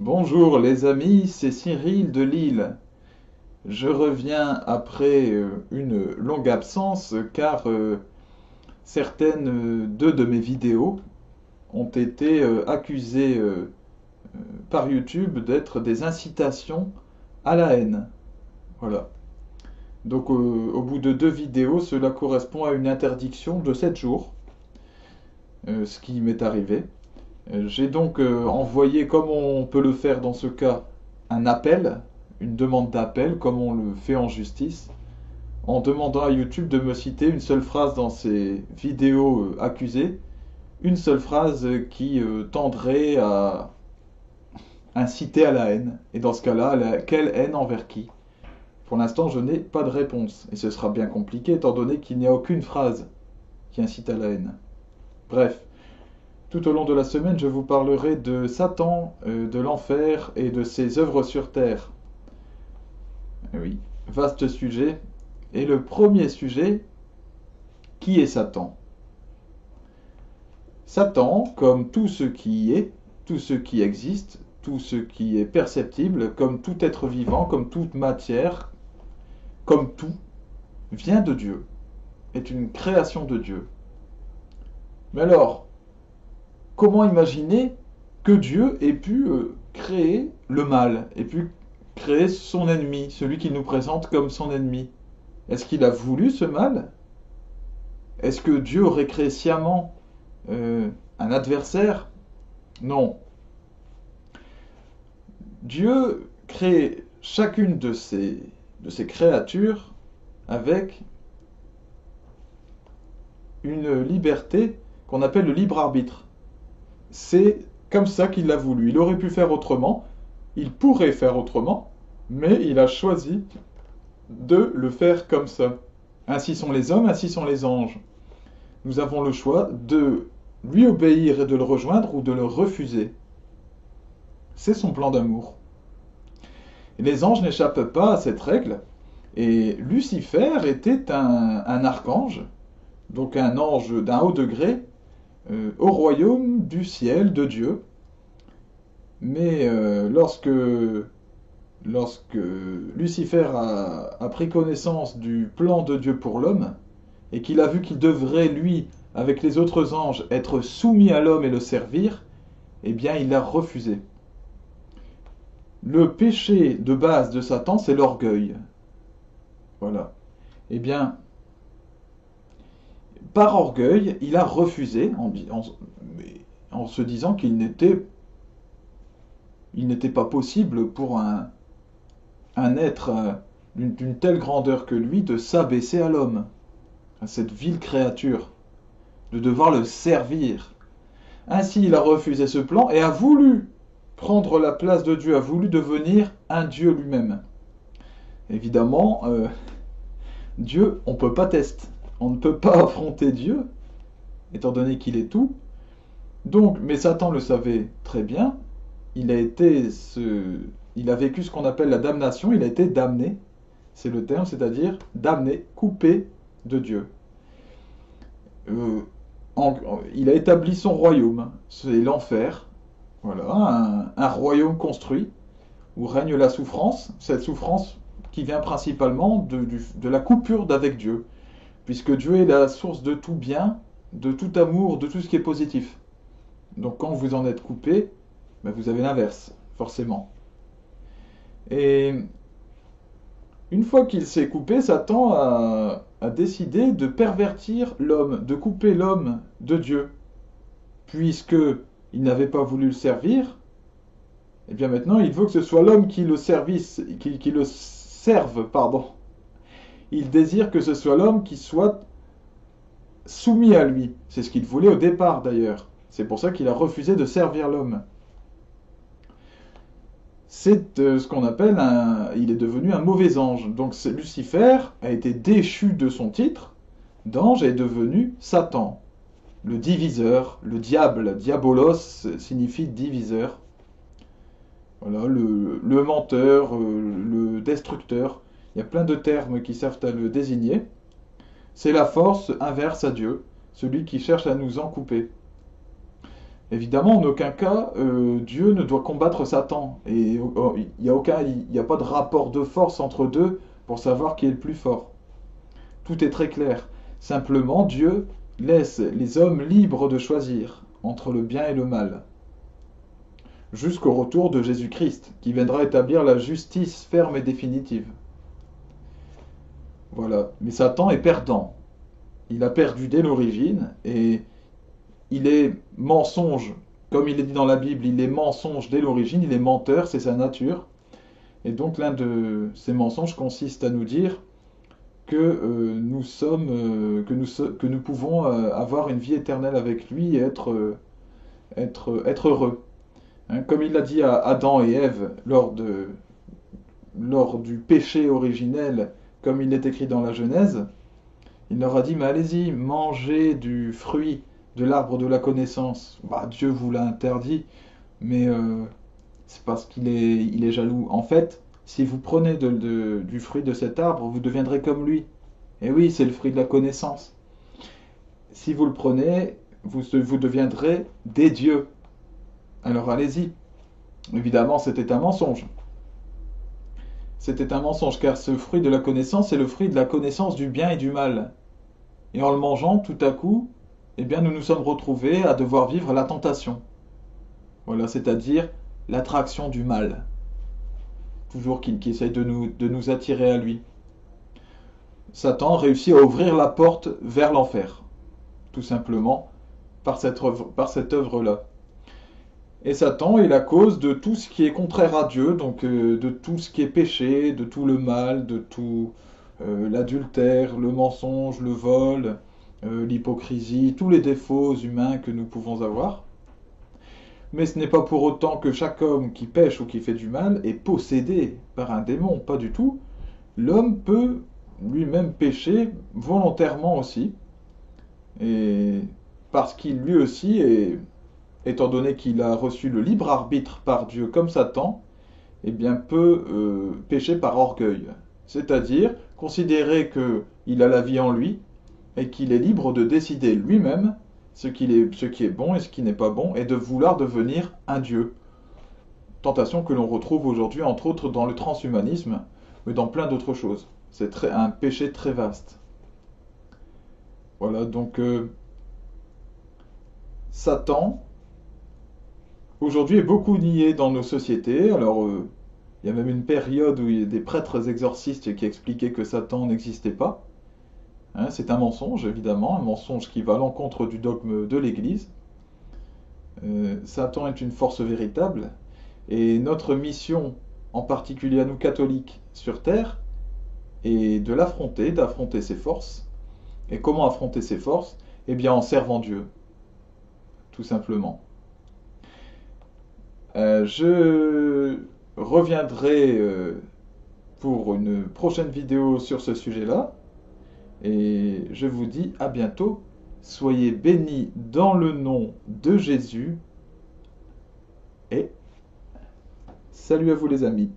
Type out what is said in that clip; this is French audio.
Bonjour les amis, c'est Cyril de Lille. Je reviens après une longue absence car certaines deux de mes vidéos ont été accusées par YouTube d'être des incitations à la haine. Voilà. Donc au bout de deux vidéos, cela correspond à une interdiction de 7 jours, ce qui m'est arrivé. J'ai donc envoyé, comme on peut le faire dans ce cas, un appel, une demande d'appel, comme on le fait en justice, en demandant à YouTube de me citer une seule phrase dans ses vidéos accusées, une seule phrase qui tendrait à inciter à la haine. Et dans ce cas-là, quelle haine envers qui? Pour l'instant, je n'ai pas de réponse. Et ce sera bien compliqué étant donné qu'il n'y a aucune phrase qui incite à la haine. Bref. Tout au long de la semaine, je vous parlerai de Satan, de l'enfer et de ses œuvres sur terre. Oui, vaste sujet. Et le premier sujet, qui est Satan? Satan, comme tout ce qui est, tout ce qui existe, tout ce qui est perceptible, comme tout être vivant, comme toute matière, comme tout, vient de Dieu, est une création de Dieu. Mais alors, comment imaginer que Dieu ait pu créer le mal, ait pu créer son ennemi, celui qu'il nous présente comme son ennemi? Est-ce qu'il a voulu ce mal? Est-ce que Dieu aurait créé sciemment un adversaire? Non. Dieu crée chacune de ses créatures avec une liberté qu'on appelle le libre arbitre. C'est comme ça qu'il l'a voulu. Il aurait pu faire autrement, il pourrait faire autrement, mais il a choisi de le faire comme ça. Ainsi sont les hommes, ainsi sont les anges. Nous avons le choix de lui obéir et de le rejoindre ou de le refuser. C'est son plan d'amour. Et les anges n'échappent pas à cette règle. Et Lucifer était un archange, donc un ange d'un haut degré, au royaume du ciel de Dieu. Mais lorsque Lucifer a pris connaissance du plan de Dieu pour l'homme, et qu'il a vu qu'il devrait, lui, avec les autres anges, être soumis à l'homme et le servir, eh bien il a refusé. Le péché de base de Satan, c'est l'orgueil. Voilà. Eh bien, par orgueil, il a refusé, en se disant qu'il n'était pas possible pour un être d'une telle grandeur que lui de s'abaisser à l'homme, à cette vile créature, de devoir le servir. Ainsi, il a refusé ce plan et a voulu prendre la place de Dieu, a voulu devenir un Dieu lui-même. Évidemment, Dieu, on ne peut pas tester. On ne peut pas affronter Dieu, étant donné qu'il est tout. Donc, mais Satan le savait très bien. Il a vécu ce qu'on appelle la damnation. Il a été damné, c'est le terme, c'est-à-dire damné, coupé de Dieu. Il a établi son royaume, c'est l'enfer. Voilà, un royaume construit où règne la souffrance. Cette souffrance qui vient principalement de la coupure d'avec Dieu, puisque Dieu est la source de tout bien, de tout amour, de tout ce qui est positif. Donc quand vous en êtes coupé, ben vous avez l'inverse, forcément. Et une fois qu'il s'est coupé, Satan a décidé de pervertir l'homme, de couper l'homme de Dieu. Puisque il n'avait pas voulu le servir, et bien maintenant il veut que ce soit l'homme qui le serve, pardon. Il désire que ce soit l'homme qui soit soumis à lui. C'est ce qu'il voulait au départ d'ailleurs. C'est pour ça qu'il a refusé de servir l'homme. C'est ce qu'on appelle il est devenu un mauvais ange. Donc Lucifer a été déchu de son titre d'ange et est devenu Satan, le diviseur, le diable. Diabolos signifie diviseur. Voilà, le menteur, le destructeur. Il y a plein de termes qui servent à le désigner. C'est la force inverse à Dieu, celui qui cherche à nous en couper. Évidemment, en aucun cas, Dieu ne doit combattre Satan. Et il n'y a pas de rapport de force entre deux pour savoir qui est le plus fort. Tout est très clair. Simplement, Dieu laisse les hommes libres de choisir entre le bien et le mal, jusqu'au retour de Jésus-Christ, qui viendra établir la justice ferme et définitive. Voilà. Mais Satan est perdant. Il a perdu dès l'origine et il est mensonge. Comme il est dit dans la Bible, il est mensonge dès l'origine, il est menteur, c'est sa nature. Et donc l'un de ces mensonges consiste à nous dire que que nous pouvons avoir une vie éternelle avec lui et être heureux. Hein, comme il l'a dit à Adam et Ève lors du péché originel, comme il est écrit dans la Genèse, il leur a dit, mais allez-y, mangez du fruit de l'arbre de la connaissance. Bah, Dieu vous l'a interdit, mais c'est parce il est jaloux. En fait, si vous prenez du fruit de cet arbre, vous deviendrez comme lui. Et oui, c'est le fruit de la connaissance. Si vous le prenez, vous deviendrez des dieux. Alors allez-y. Évidemment, c'était un mensonge. C'était un mensonge, car ce fruit de la connaissance est le fruit de la connaissance du bien et du mal. Et en le mangeant, tout à coup, eh bien, nous nous sommes retrouvés à devoir vivre la tentation. Voilà, c'est-à-dire l'attraction du mal. Toujours qui essaye de nous attirer à lui. Satan réussit à ouvrir la porte vers l'enfer, tout simplement, par cette œuvre-là. Et Satan est la cause de tout ce qui est contraire à Dieu, donc de tout ce qui est péché, de tout le mal, de tout l'adultère, le mensonge, le vol, l'hypocrisie, tous les défauts humains que nous pouvons avoir. Mais ce n'est pas pour autant que chaque homme qui pêche ou qui fait du mal est possédé par un démon, pas du tout. L'homme peut lui-même pécher volontairement aussi, et parce qu'il lui aussi étant donné qu'il a reçu le libre arbitre par Dieu comme Satan, eh bien peut pécher par orgueil. C'est-à-dire considérer qu'il a la vie en lui et qu'il est libre de décider lui-même ce qui est bon et ce qui n'est pas bon et de vouloir devenir un Dieu. Tentation que l'on retrouve aujourd'hui entre autres dans le transhumanisme, mais dans plein d'autres choses. C'est un péché très vaste. Voilà, donc Satan, aujourd'hui, est beaucoup nié dans nos sociétés. Alors, il y a même une période où il y a des prêtres exorcistes qui expliquaient que Satan n'existait pas. Hein, c'est un mensonge, évidemment, un mensonge qui va à l'encontre du dogme de l'Église. Satan est une force véritable, et notre mission, en particulier à nous catholiques sur Terre, est de l'affronter, d'affronter ses forces. Et comment affronter ses forces? Eh bien, en servant Dieu, tout simplement. Je reviendrai pour une prochaine vidéo sur ce sujet-là. Et je vous dis à bientôt. Soyez bénis dans le nom de Jésus. Et salut à vous les amis.